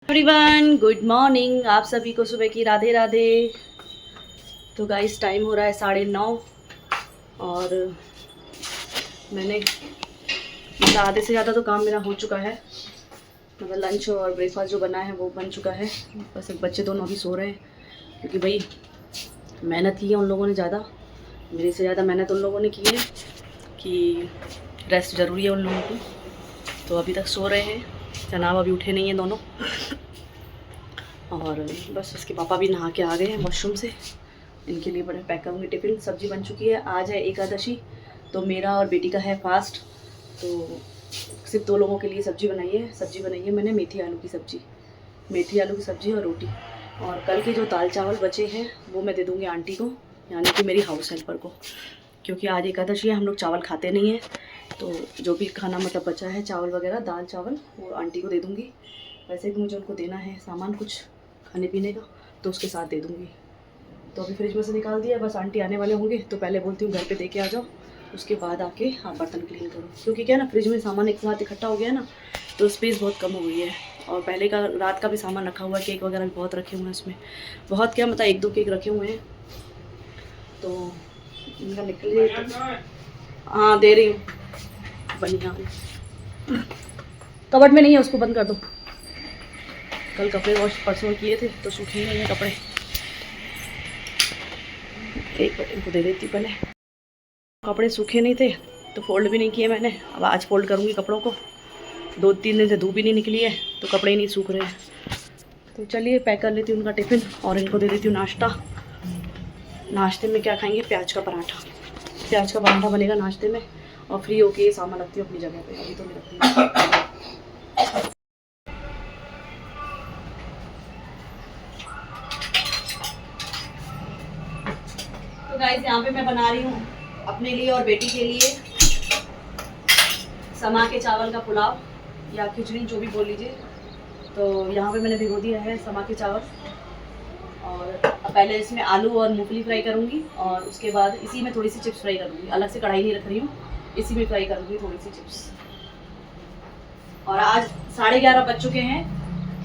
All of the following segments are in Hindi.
एवरीवन गुड मॉर्निंग, आप सभी को सुबह की राधे राधे। तो गाइस टाइम हो रहा है 9:30 और मैंने मतलब आधे से ज़्यादा तो काम मेरा हो चुका है। मतलब लंच और ब्रेकफास्ट जो बना है वो बन चुका है। बस एक बच्चे दोनों अभी सो रहे हैं क्योंकि भाई मेहनत की है उन लोगों ने ज़्यादा, मेरे से ज़्यादा मेहनत उन लोगों ने की है कि रेस्ट ज़रूरी है उन लोगों की। तो अभी तक सो रहे हैं, जनाब अभी उठे नहीं हैं दोनों। और बस उसके पापा भी नहा के आ गए हैं वॉशरूम से। इनके लिए बड़े पैक करूँगी टिफ़िन। सब्ज़ी बन चुकी है, आज है एकादशी तो मेरा और बेटी का है फास्ट। तो सिर्फ 2 लोगों के लिए सब्ज़ी बनाई है। सब्ज़ी बनाई है मैंने मेथी आलू की सब्ज़ी, मेथी आलू की सब्ज़ी और रोटी। और कल के जो दाल चावल बचे हैं वो मैं दे दूँगी आंटी को, यानी कि मेरी हाउस हेल्पर को, क्योंकि आज एकादशी है, हम लोग चावल खाते नहीं हैं। तो जो भी खाना मतलब बचा है चावल वगैरह दाल चावल वो आंटी को दे दूँगी। वैसे भी मुझे उनको देना है सामान कुछ खाने पीने का, तो उसके साथ दे दूँगी। तो अभी फ्रिज में से निकाल दिया, बस आंटी आने वाले होंगे तो पहले बोलती हूँ घर पे दे के आ जाओ, उसके बाद आके आप बर्तन क्लीन करो। क्योंकि क्या है ना, फ्रिज में सामान एक साथ इकट्ठा हो गया है ना, तो स्पेस बहुत कम हो गई है। और पहले का रात का भी सामान रखा हुआ है, केक वगैरह भी बहुत रखे हुए हैं उसमें। बहुत क्या मतलब 1-2 केक रखे हुए हैं, तो इनका निकल हाँ दे रही हूँ। बढ़िया कबर्ड में नहीं है, उसको बंद कर दो। कल कपड़े वॉश परसों किए थे तो सूखे नहीं हैं कपड़े। एक मिनट इनको दे देती पहले। कपड़े सूखे नहीं थे तो फोल्ड भी नहीं किए मैंने, अब आज फोल्ड करूँगी कपड़ों को। 2-3 दिन से धूप ही नहीं निकली है तो कपड़े ही नहीं सूख रहे हैं। तो चलिए पैक कर लेती हूँ उनका टिफ़िन और इनको दे देती हूँ नाश्ता। नाश्ते में क्या खाएंगे? प्याज का पराठा। प्याज का पराठा बनेगा नाश्ते में। और फ्री होके ये सामान रखती हूँ अपनी जगह पे, अभी तो नहीं रखती। तो गाइस यहाँ पे मैं बना रही हूँ अपने लिए और बेटी के लिए समा के चावल का पुलाव या खिचड़ी जो भी बोल लीजिए। तो यहाँ पे मैंने भिगो दिया है समा के चावल और पहले इसमें आलू और मूंगफली फ्राई करूँगी और उसके बाद इसी में थोड़ी सी चिप्स फ्राई करूँगी। अलग से कढ़ाई नहीं रख रही हूँ, इसी में फ्राई करूँगी थोड़ी सी चिप्स। और आज 11:30 बज चुके हैं,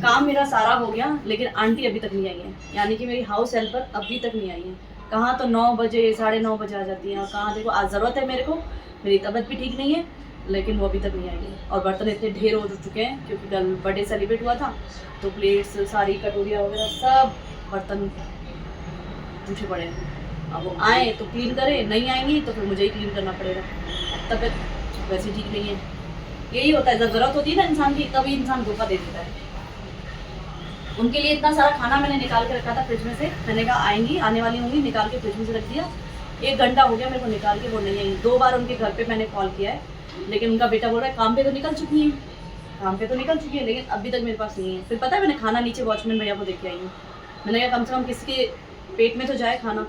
काम मेरा सारा हो गया लेकिन आंटी अभी तक नहीं आई है, यानी कि मेरी हाउस हेल्पर अभी तक नहीं आई है। कहाँ तो 9 बजे 9:30 बजे आ जाती है और कहाँ देखो आज ज़रूरत है मेरे को, मेरी तबीयत भी ठीक नहीं है लेकिन वो अभी तक नहीं आई है। और बर्तन इतने ढेर हो चुके हैं क्योंकि कल बर्थडे सेलिब्रेट हुआ था, तो प्लेट्स सारी कटोरियाँ वगैरह सब बर्तन जूठे पड़े हैं। अब वो आए तो क्लीन करें, नहीं आएंगी तो फिर मुझे ही क्लीन करना पड़ेगा। तबीयत वैसे ठीक नहीं है, यही होता है जब ज़रूरत होती है ना इंसान की तभी इंसान धोखा दे देता है। उनके लिए इतना सारा खाना मैंने निकाल के रखा था फ्रिज में से, मैंने कहा आएंगी आने वाली होंगी, निकाल के फ्रिज में से रख दिया। 1 घंटा हो गया मेरे को निकाल के, वो नहीं आई। 2 बार उनके घर पे मैंने कॉल किया है लेकिन उनका बेटा बोल रहा है काम पे तो निकल चुकी है, काम पे तो निकल चुकी है लेकिन अभी तक मेरे पास नहीं है। फिर पता है मैंने खाना नीचे वॉचमैन भैया को दे के आई हूँ। मैंने कहा कम से कम किसी के पेट में तो जाए खाना,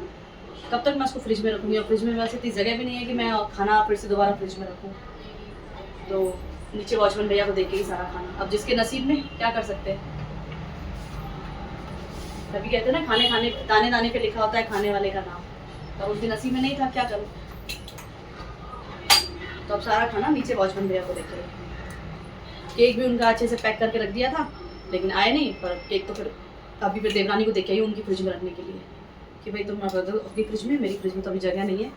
कब तक मैं उसको फ्रिज में रखूँगी। और फ्रिज में वैसे इतनी जगह भी नहीं है कि मैं खाना फिर से दोबारा फ्रिज में रखूँ। तो नीचे वॉचमैन भैया को दे के ही सारा खाना, अब जिसके नसीब में क्या कर सकते हैं। तभी कहते हैं ना खाने खाने दाने दाने पे लिखा होता है खाने वाले का नाम, तो उसके नसीब में नहीं था, क्या करूँ। तो अब सारा खाना नीचे वॉचमैन भैया को देखे। केक भी उनका अच्छे से पैक करके रख दिया था लेकिन आए नहीं, पर केक तो फिर अभी फिर देवरानी को देखे आई उनकी फ्रिज में रखने के लिए कि भाई तुम रख दो अपनी फ्रिज में, मेरी फ्रिज में तो अभी जगह नहीं है,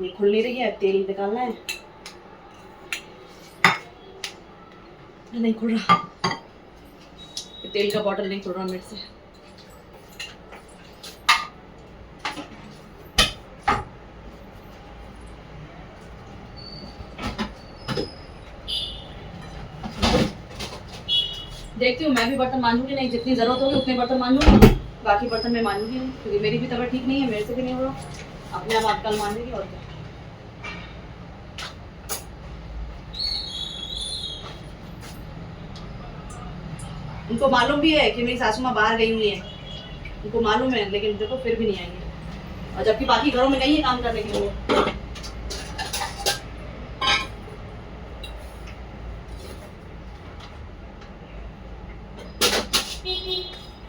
ये खुल नहीं रही है, तेल निकालना है, नहीं खुल रहा, तेल का बॉटल नहीं खुल रहा मेरे से। देखती हूँ मैं भी बर्तन मांजूंगी नहीं, जितनी जरूरत होगी उतने बर्तन मांजूंगी, बाकी बर्तन मैं मांजूंगी नहीं क्योंकि मेरी भी तबीयत ठीक नहीं है, मेरे से भी नहीं हो रहा, अपने आप आजकल मांजेगी और क्या। उनको मालूम भी है कि मेरी सासू माँ बाहर गई हुई है, उनको मालूम है लेकिन देखो फिर भी नहीं आएंगे, और जबकि बाकी घरों में गई है काम करने के लिए।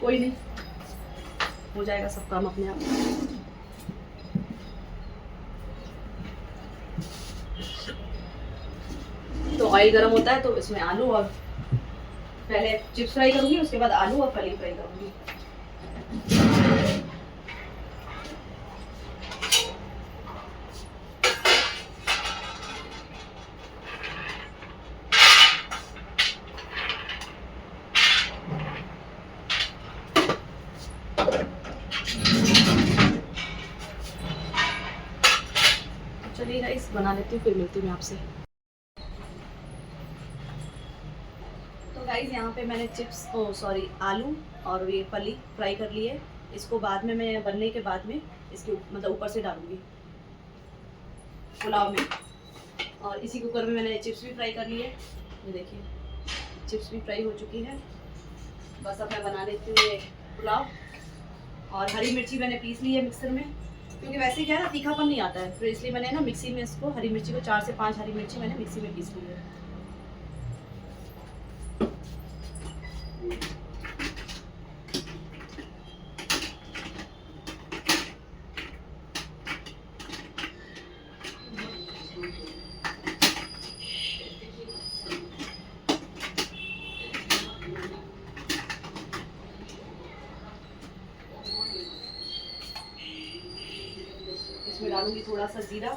कोई नहीं, हो जाएगा सब काम अपने आप। तो ऑयल गर्म होता है तो इसमें आलू और पहले चिप्स फ्राई करूँगी, उसके बाद आलू और फली फ्राई करूँगी। चलिए गाइस बना लेती हूँ, फिर मिलती हूँ मैं आपसे। तो गाइस यहाँ पे मैंने चिप्स आलू और ये फली फ्राई कर ली है। इसको बाद में मैं बनने के बाद में इसके मतलब ऊपर से डालूंगी पुलाव में। और इसी कुकर में मैंने चिप्स भी फ्राई कर ली है, ये देखिए चिप्स भी फ्राई हो चुकी है। बस अब मैं बना लेती हूँ ये पुलाव। और हरी मिर्ची मैंने पीस ली है मिक्सर में, क्योंकि वैसे क्या है ना तीखापन नहीं आता है, फिर इसलिए मैंने ना मिक्सी में इसको हरी मिर्ची को 4 से 5 हरी मिर्ची मैंने मिक्सी में पीस ली है। इसमें डालूंगी थोड़ा सा जीरा,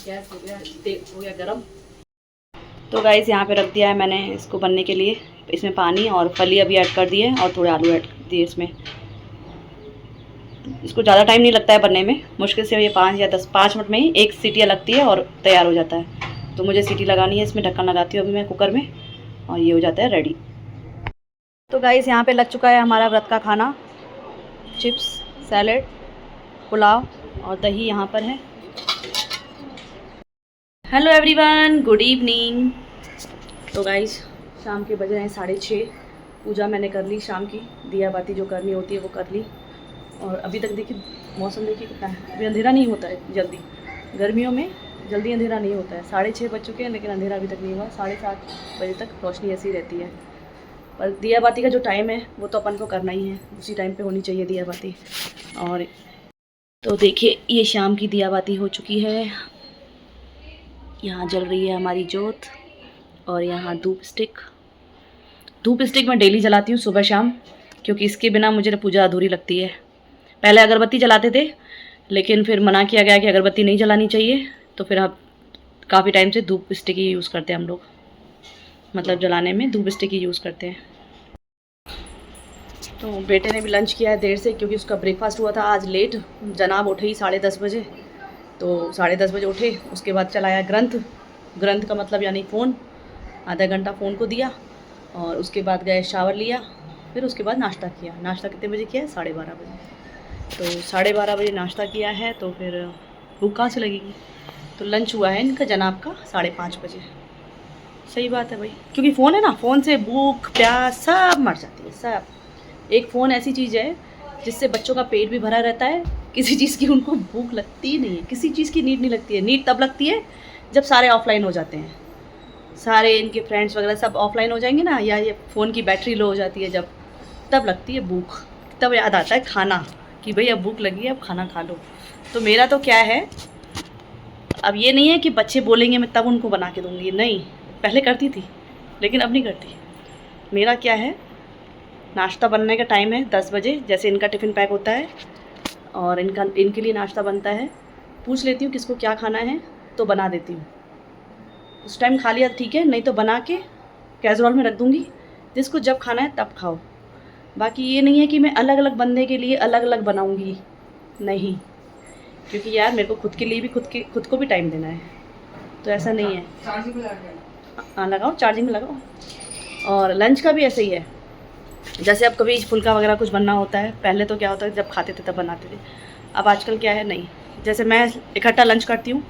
गैस हो गया तेल हो गया गरम। तो गाइस यहाँ पे रख दिया है मैंने इसको बनने के लिए। इसमें पानी और फली अभी ऐड कर दिए और थोड़े आलू ऐड कर दिए इसमें। इसको ज़्यादा टाइम नहीं लगता है बनने में, मुश्किल से ये 5 मिनट में ही एक सीटी लगती है और तैयार हो जाता है। तो मुझे सीटी लगानी है, इसमें ढक्कन लगाती हूँ अभी मैं कुकर में, और ये हो जाता है रेडी। तो गाइस यहाँ पे लग चुका है हमारा व्रत का खाना। चिप्स, सैलेड, पुलाव और दही यहाँ पर है। Hello everyone, good evening. तो गाइस शाम के बज रहे हैं 6:30। पूजा मैंने कर ली शाम की, दिया बाती जो करनी होती है वो कर ली। और अभी तक देखिए मौसम देखिए कितना है, अभी अंधेरा नहीं होता है जल्दी, गर्मियों में जल्दी अंधेरा नहीं होता है। 6:30 बज चुके हैं लेकिन अंधेरा अभी तक नहीं हुआ। 7:30 बजे तक रोशनी ऐसी रहती है। पर दिया बाती का जो टाइम है वो तो अपन को करना ही है, उसी टाइम पे होनी चाहिए दिया बाती। और तो देखिए ये शाम की दिया बाती हो चुकी है। यहाँ जल रही है हमारी जोत और यहाँ धूप स्टिक मैं डेली जलाती हूँ सुबह शाम, क्योंकि इसके बिना मुझे पूजा अधूरी लगती है। पहले अगरबत्ती जलाते थे लेकिन फिर मना किया गया कि अगरबत्ती नहीं जलानी चाहिए, तो फिर अब काफ़ी टाइम से धूप स्टिक ही यूज़ करते हैं हम लोग, मतलब जलाने में धूप स्टिक ही यूज़ करते हैं। तो बेटे ने भी लंच किया है देर से, क्योंकि उसका ब्रेकफास्ट हुआ था आज लेट। जनाब उठे ही 10:30 बजे, तो 10:30 बजे उठे। उसके बाद चलाया ग्रंथ का मतलब यानी फ़ोन, आधा घंटा फ़ोन को दिया। और उसके बाद गए शावर लिया, फिर उसके बाद नाश्ता किया। नाश्ता कितने बजे किया है? 12:30 बजे। तो 12:30 बजे नाश्ता किया है, तो फिर भूख कहाँ से लगेगी। तो लंच हुआ है इनका जनाब का 5:30 बजे। सही बात है भाई, क्योंकि फ़ोन है ना, फ़ोन से भूख प्यास सब मर जाती है सब। एक फ़ोन ऐसी चीज़ है जिससे बच्चों का पेट भी भरा रहता है, किसी चीज़ की उनको भूख लगती ही नहीं है, किसी चीज़ की नीड नहीं लगती है। नीड तब लगती है जब सारे ऑफलाइन हो जाते हैं, सारे इनके फ्रेंड्स वगैरह सब ऑफलाइन हो जाएंगे ना, या ये फ़ोन की बैटरी लो हो जाती है जब, तब लगती है भूख। तब याद आता है खाना, कि भाई अब भूख लगी है अब खाना खा लो। तो मेरा तो क्या है, अब ये नहीं है कि बच्चे बोलेंगे मैं तब उनको बना के दूँगी, नहीं, पहले करती थी लेकिन अब नहीं करती। मेरा क्या है, नाश्ता बनने का टाइम है 10 बजे, जैसे इनका टिफ़िन पैक होता है और इनके लिए नाश्ता बनता है। पूछ लेती हूँ किसको क्या खाना है तो बना देती हूँ। उस टाइम खा लिया ठीक है, नहीं तो बना के कैसरोल में रख दूँगी, जिसको जब खाना है तब खाओ। बाकी ये नहीं है कि मैं अलग अलग बंदे के लिए अलग अलग बनाऊँगी, नहीं, क्योंकि यार मेरे को खुद के लिए भी खुद को भी टाइम देना है, तो ऐसा नहीं है। हाँ लगाओ, चार्जिंग में लगाओ। और लंच का भी ऐसे ही है, जैसे अब कभी फुल्का वगैरह कुछ बनना होता है, पहले तो क्या होता है जब खाते थे तब बनाते थे, अब आजकल क्या है नहीं, जैसे मैं इकट्ठा लंच करती हूँ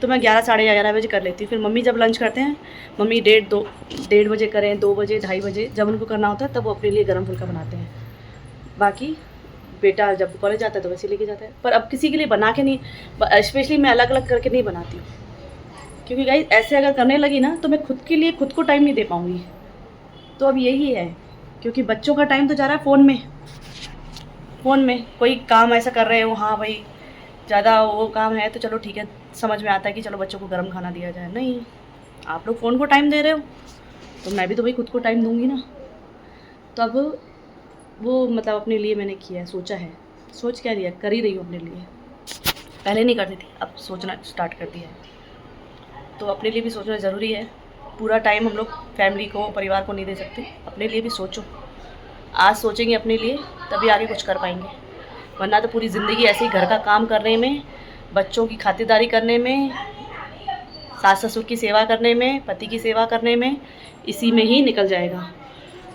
तो मैं 11 साढ़े 11 बजे कर लेती हूँ। फिर मम्मी जब लंच करते हैं, मम्मी 1:30 बजे करें, 2 बजे 2:30 बजे, जब उनको करना होता है तब वो अपने लिए गर्म फुल्का बनाते हैं। बाकी बेटा जब कॉलेज जाता है तो वैसे लेके जाता है। पर अब किसी के लिए बना के नहीं, स्पेशली मैं अलग अलग करके नहीं बनाती हूँ, क्योंकि गाइस ऐसे अगर करने लगी ना तो मैं खुद के लिए खुद को टाइम नहीं दे पाऊँगी। तो अब यही है, क्योंकि बच्चों का टाइम तो जा रहा है फ़ोन में कोई काम ऐसा कर रहे हो, हाँ भाई ज़्यादा वो काम है तो चलो ठीक है, समझ में आता है कि चलो बच्चों को गर्म खाना दिया जाए। नहीं, आप लोग फ़ोन को टाइम दे रहे हो तो मैं भी तो भाई खुद को टाइम दूंगी ना। तो अब वो मतलब अपने लिए मैंने किया है, सोचा है। सोच क्या दिया, कर ही रही हूँ अपने लिए। पहले नहीं करती थी, अब सोचना स्टार्ट कर दिया है। तो अपने लिए भी सोचना ज़रूरी है। पूरा टाइम हम लोग फैमिली को, परिवार को नहीं दे सकते, अपने लिए भी सोचो। आज सोचेंगे अपने लिए तभी आगे कुछ कर पाएंगे, वरना तो पूरी ज़िंदगी ऐसे ही घर का काम करने में, बच्चों की खातिरदारी करने में, सास ससुर की सेवा करने में, पति की सेवा करने में, इसी में ही निकल जाएगा।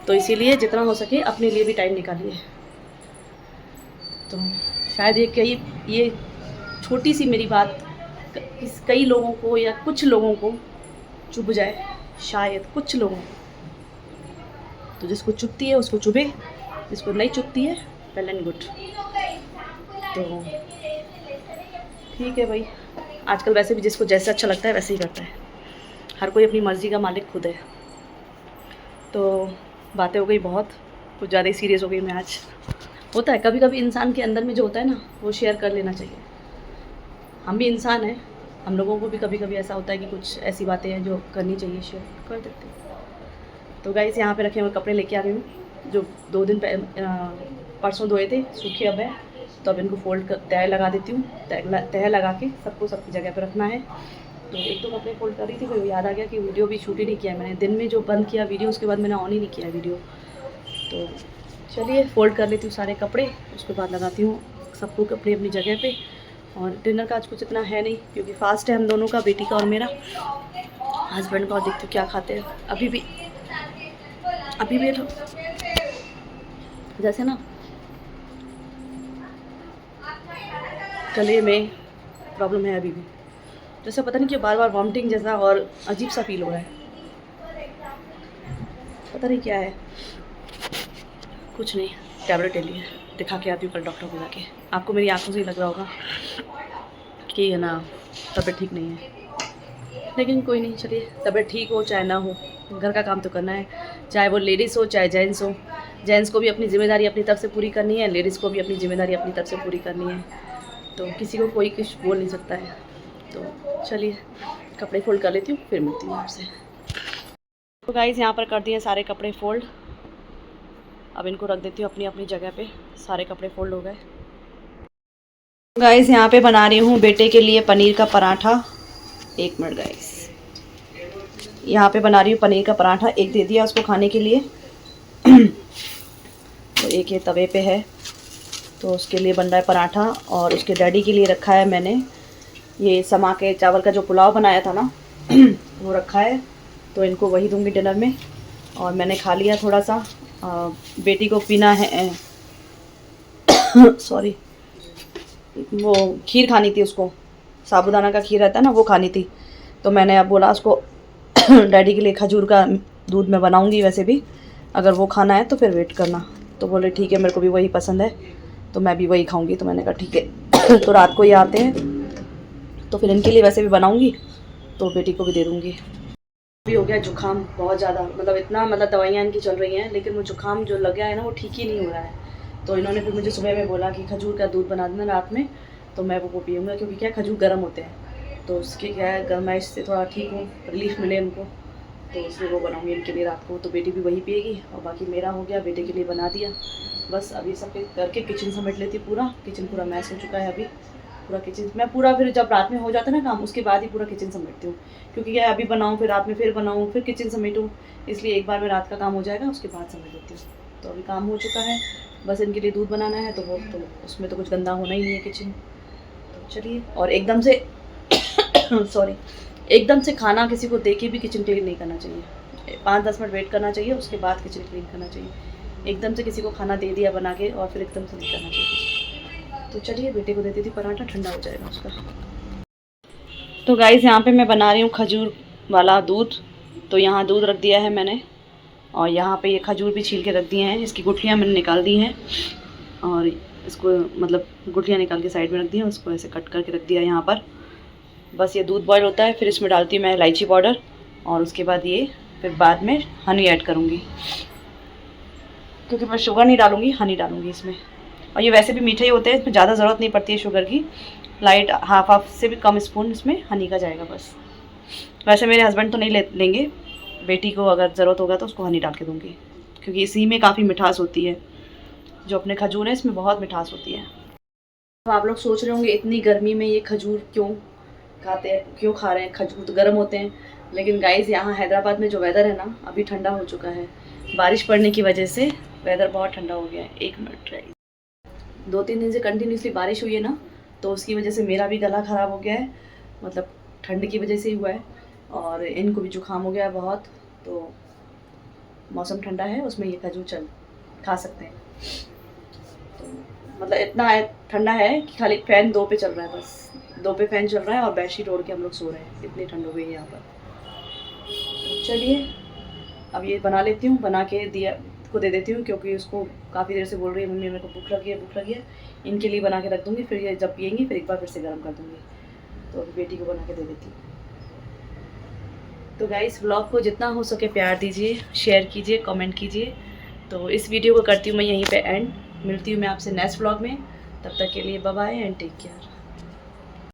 तो इसीलिए जितना हो सके अपने लिए भी टाइम निकालिए। तो शायद ये छोटी सी मेरी बात कई लोगों को या कुछ लोगों को चुभ जाए, शायद कुछ लोगों को। तो जिसको चुभती है उसको चुभे, जिसको नहीं चुभती है वेल एंड गुड। तो ठीक है भाई, आजकल वैसे भी जिसको जैसे अच्छा लगता है वैसे ही करता है। हर कोई अपनी मर्ज़ी का मालिक खुद है। तो बातें हो गई बहुत, कुछ ज़्यादा ही सीरियस हो गई मैं आज। होता है कभी कभी इंसान के अंदर में जो होता है ना, वो शेयर कर लेना चाहिए। हम भी इंसान हैं, हम लोगों को भी कभी कभी ऐसा होता है कि कुछ ऐसी बातें हैं जो करनी चाहिए, शेयर कर देते हैं। तो गाइस यहाँ पे रखे हुए कपड़े लेके आ गई हूँ, जो 2 दिन परसों धोए थे, सूखे अब है। तो अब इनको फोल्ड कर तह लगा देती हूँ। तह लगा के सबको सबकी जगह पे रखना है। तो एक तो कपड़े फोल्ड कर रही थी, फिर याद आ गया कि वीडियो भी शूट ही नहीं किया मैंने। दिन में जो बंद किया वीडियो, उसके बाद मैंने ऑन ही नहीं किया वीडियो। तो चलिए फोल्ड कर लेती हूँ सारे कपड़े, उसके बाद लगाती हूँ सबको कपड़े अपनी जगह पे। और डिनर का आज कुछ इतना है नहीं, क्योंकि फास्ट है हम दोनों का, बेटी का और मेरा। हस्बैंड का और देखती हूँ क्या खाते हैं। अभी भी जैसे ना गले में प्रॉब्लम है अभी भी, जैसे पता नहीं क्यों बार बार वॉमिटिंग जैसा और अजीब सा फील हो रहा है, पता नहीं क्या है। कुछ नहीं, टैबलेट ले लिए, दिखा के आती हूँ कल डॉक्टर को जाके। आपको मेरी आंखों से ही लग रहा होगा कि है ना तबीयत ठीक नहीं है, लेकिन कोई नहीं, चलिए तबीयत ठीक हो चाहे ना हो, घर का काम तो करना है। चाहे वो लेडीज़ हो चाहे जेंट्स हो, जेंट्स को भी अपनी जिम्मेदारी अपनी तरफ से पूरी करनी है, लेडीज़ को भी अपनी जिम्मेदारी अपनी तरफ से पूरी करनी है। तो किसी को कोई कुछ बोल नहीं सकता है। तो चलिए कपड़े फोल्ड कर लेती हूँ, फिर मिलती हूँ आपसे। तो गाइस यहाँ पर कर दिए सारे कपड़े फोल्ड, अब इनको रख देती हूँ अपनी अपनी जगह पे। सारे कपड़े फोल्ड हो गए। गाइस यहाँ पे बना रही हूँ बेटे के लिए पनीर का पराठा। 1 मिनट गाइस, यहाँ पे बना रही हूँ पनीर का पराठा। एक दे दिया उसको खाने के लिए तो एक ये तवे पे है, तो उसके लिए बन रहा है पराठा। और उसके डैडी के लिए रखा है मैंने ये समा के चावल का जो पुलाव बनाया था ना वो रखा है, तो इनको वही दूंगी डिनर में। और मैंने खा लिया थोड़ा सा, बेटी को पीना है सॉरी, वो खीर खानी थी उसको, साबूदाना का खीर रहता है ना, वो खानी थी। तो मैंने अब बोला उसको डैडी के लिए खजूर का दूध में बनाऊंगी, वैसे भी अगर वो खाना है तो फिर वेट करना। तो बोले ठीक है, मेरे को भी वही पसंद है तो मैं भी वही खाऊंगी। तो मैंने कहा ठीक है तो रात को ये आते हैं तो फिर इनके लिए वैसे भी बनाऊंगी, तो बेटी को भी दे दूँगी। भी हो गया जुकाम बहुत ज़्यादा, मतलब इतना, मतलब दवाइयाँ इनकी चल रही हैं, लेकिन वो जुकाम जो लग गया है ना वो ठीक ही नहीं हो रहा है। तो इन्होंने फिर मुझे सुबह में बोला कि खजूर का दूध बना देना रात में, तो मैं वो पीऊँगा, क्योंकि क्या खजूर गर्म होते हैं, तो उसके क्या है गर्माइश से थोड़ा ठीक हो, रिलीफ मिले उनको, तो इसलिए वो बनाऊँगी इनके लिए रात को। तो बेटी भी वही पिएगी और बाकी मेरा हो गया, बेटे के लिए बना दिया। बस अभी सब करके किचन समेट लेती, पूरा किचन पूरा मैस हो चुका है अभी। पूरा किचन मैं पूरा, फिर जब रात में हो जाता है ना काम, उसके बाद ही पूरा किचन समेटती हूँ, क्योंकि क्या अभी बनाऊँ फिर रात में फिर बनाऊँ फिर किचन समेटूँ, इसलिए एक बार में रात का काम हो जाएगा, उसके बाद समेट देती हूँ। तो अभी काम हो चुका है, बस इनके लिए दूध बनाना है, तो वो तो उसमें तो कुछ गंदा होना ही नहीं है किचन। तो चलिए, और एकदम से सॉरी, एकदम से खाना किसी को दे के भी किचन क्लीन नहीं करना चाहिए। 5-10 मिनट वेट करना चाहिए, उसके बाद किचन क्लीन करना चाहिए। एकदम से किसी को खाना दे दिया बना के और फिर एकदम से नहीं करना चाहिए। तो चलिए बेटे को देती थी पराठा, ठंडा हो जाएगा उसका। तो गाइस यहाँ पे मैं बना रही हूँ खजूर वाला दूध। तो यहाँ दूध रख दिया है मैंने, और यहाँ पे ये खजूर भी छील के रख दिए हैं, इसकी गुठलियाँ मैंने निकाल दी हैं, और इसको मतलब गुठलियाँ निकाल के साइड में रख दी हैं, उसको ऐसे कट करके रख दिया यहाँ पर। बस ये दूध बॉयल होता है, फिर इसमें डालती हूँ मैं इलायची पाउडर, और उसके बाद ये फिर बाद में हनी ऐड करूँगी, क्योंकि मैं शुगर नहीं डालूँगी, हनी डालूँगी इसमें। और ये वैसे भी मीठे ही होते हैं, इसमें ज़्यादा ज़रूरत नहीं पड़ती है शुगर की, लाइट हाफ से भी कम स्पून इसमें हनी का जाएगा बस। वैसे मेरे हस्बैंड तो नहीं लेंगे, बेटी को अगर ज़रूरत होगा तो उसको हनी डाल के दूँगी, क्योंकि इसी में काफ़ी मिठास होती है। जो अपने खजूर है इसमें बहुत मिठास होती है। तो आप लोग सोच रहे होंगे इतनी गर्मी में ये खजूर क्यों खाते हैं, क्यों खा रहे हैं, खजूर तो गर्म होते हैं। लेकिन गाइस यहाँ हैदराबाद में जो वेदर है ना, अभी ठंडा हो चुका है, बारिश पड़ने की वजह से वेदर बहुत ठंडा हो गया है। 1 मिनट, 2-3 दिन से कंटिन्यूसली बारिश हुई है ना, तो उसकी वजह से मेरा भी गला ख़राब हो गया है, मतलब ठंड की वजह से ही हुआ है, और इनको भी जुकाम हो गया है बहुत। तो मौसम ठंडा है, उसमें ये खजूर खा सकते हैं। तो मतलब इतना ठंडा है कि खाली फ़ैन 2 पे चल रहा है, बस 2 पे फ़ैन चल रहा है और बेडशीट ओढ़ के हम लोग सो रहे हैं, इतनी ठंड हो गई है यहाँ पर। चलिए अब ये बना लेती हूँ, बना के दिया को दे देती हूँ, क्योंकि उसको काफ़ी देर से बोल रही है मम्मी मेरे को भूख लगी है, भूख लगी है। इनके लिए बना के रख दूँगी, फिर ये जब पियेंगी फिर एक बार फिर से गर्म कर दूँगी। तो अभी बेटी को बना के दे देती हूँ। तो गाइस व्लॉग को जितना हो सके प्यार दीजिए, शेयर कीजिए, कमेंट कीजिए। तो इस वीडियो को करती हूँ मैं यहीं पे एंड। मिलती हूँ मैं आपसे नेक्स्ट व्लॉग में, तब तक के लिए bye bye and take care.